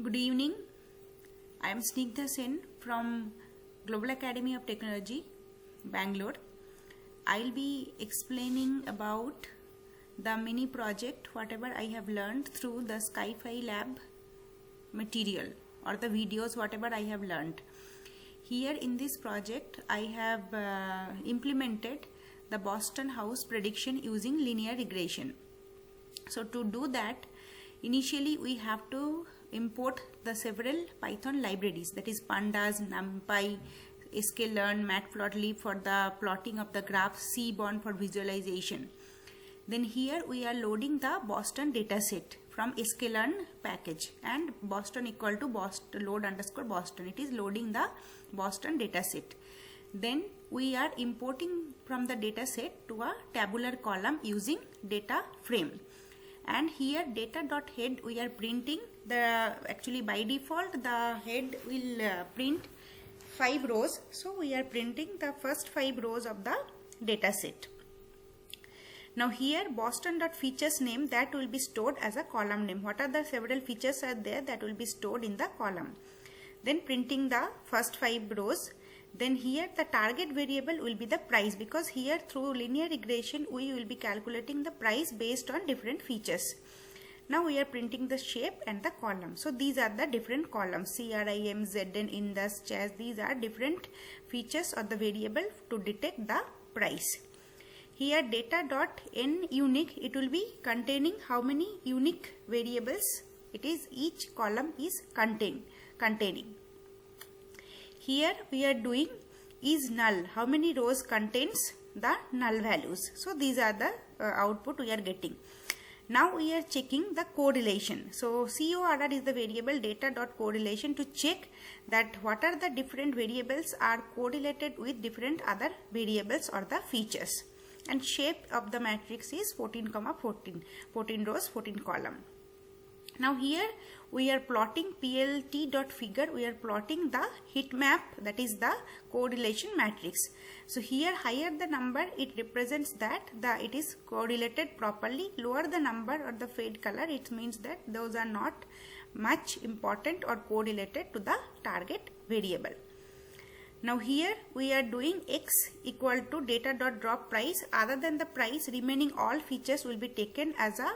Good evening. I am Snigdha Sen from Global Academy of Technology, Bangalore. I'll be explaining about the mini project, whatever I have learned through the Sky-Fi Lab material or the videos, whatever I have learned. Here in this project, I have implemented the Boston house prediction using linear regression. So to do that, initially we have to import the several Python libraries, that is pandas, numpy, sklearn, matplotlib for the plotting of the graph, seaborn for visualization. Then here we are loading the Boston dataset from sklearn package, and Boston equal to Boston load underscore Boston. It is loading the Boston dataset. Then we are importing from the dataset to a tabular column using data frame. And here data.head we are printing actually by default the head will print 5 rows. So we are printing the first 5 rows of the data set. Now here Boston.features name, that will be stored as a column name. What are the several features are there, that will be stored in the column. Then printing the first 5 rows. Then here the target variable will be the price, because here through linear regression we will be calculating the price based on different features. Now we are printing the shape and the column. So these are the different columns, CRIM, ZN, Indus, Chas. These are different features of the variable to detect the price. Here data.n unique, it will be containing how many unique variables it is each column is containing. Here we are doing is null, how many rows contains the null values. So these are the output we are getting. Now we are checking the correlation. So CORR is the variable data.correlation to check that what are the different variables are correlated with different other variables or the features. And shape of the matrix is 14, 14 rows, 14 column. Now here we are plotting plt.figure, we are plotting the heat map, that is the correlation matrix. So here higher the number, it represents that it is correlated properly. Lower the number or the fade color, it means that those are not much important or correlated to the target variable. Now here we are doing x equal to data.drop price. Other than the price, remaining all features will be taken as a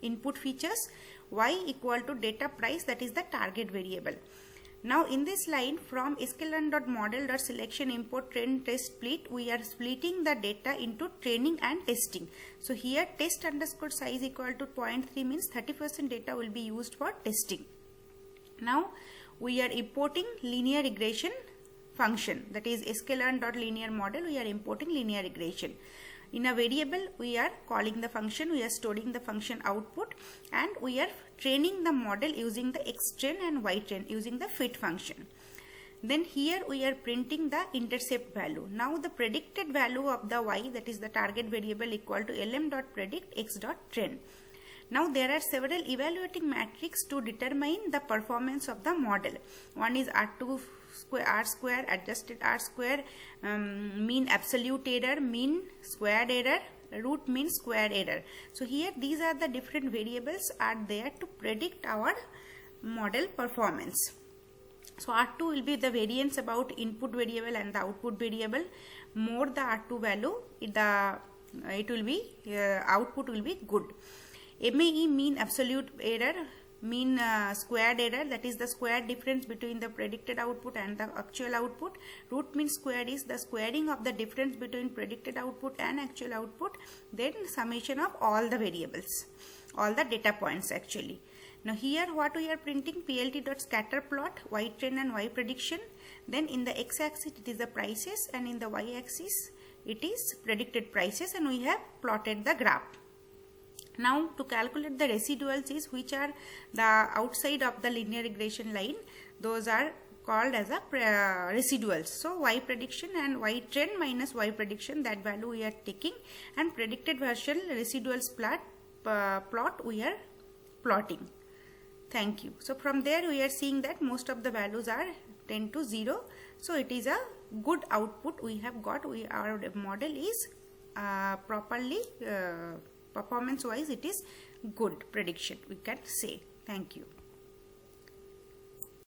input features. Y equal to data price, that is the target variable. Now in this line from sklearn.model.selection import train test split, we are splitting the data into training and testing. So here test underscore size equal to 0.3 means 30% data will be used for testing. Now we are importing linear regression function, that is sklearn.linear model, we are importing linear regression. In a variable we are calling the function, we are storing the function output, and we are training the model using the xtrain and ytrain using the fit function. Then here we are printing the intercept value. Now the predicted value of the y, that is the target variable, equal to lm.predict x.train. Now there are several evaluating metrics to determine the performance of the model. One is R2 square, R square, adjusted R square, mean absolute error, mean squared error, root mean square error. So here these are the different variables are there to predict our model performance. So R2 will be the variance about input variable and the output variable. More the R2 value, it will be output will be good. MAE mean absolute error, mean squared error, that is the square difference between the predicted output and the actual output. Root mean squared is the squaring of the difference between predicted output and actual output. Then summation of all the variables, all the data points actually. Now here what we are printing, plt.scatter plot, ytrain and y prediction. Then in the x-axis it is the prices, and in the y-axis it is predicted prices, and we have plotted the graph. Now to calculate the residuals is which are the outside of the linear regression line, those are called as a residuals. So y prediction and y trend minus y prediction, that value we are taking, and predicted version residuals plot we are plotting. Thank you. So from there we are seeing that most of the values are 10 to 0. So it is a good output we have got. Our model is properly performance wise it is good prediction, we can say. Thank you.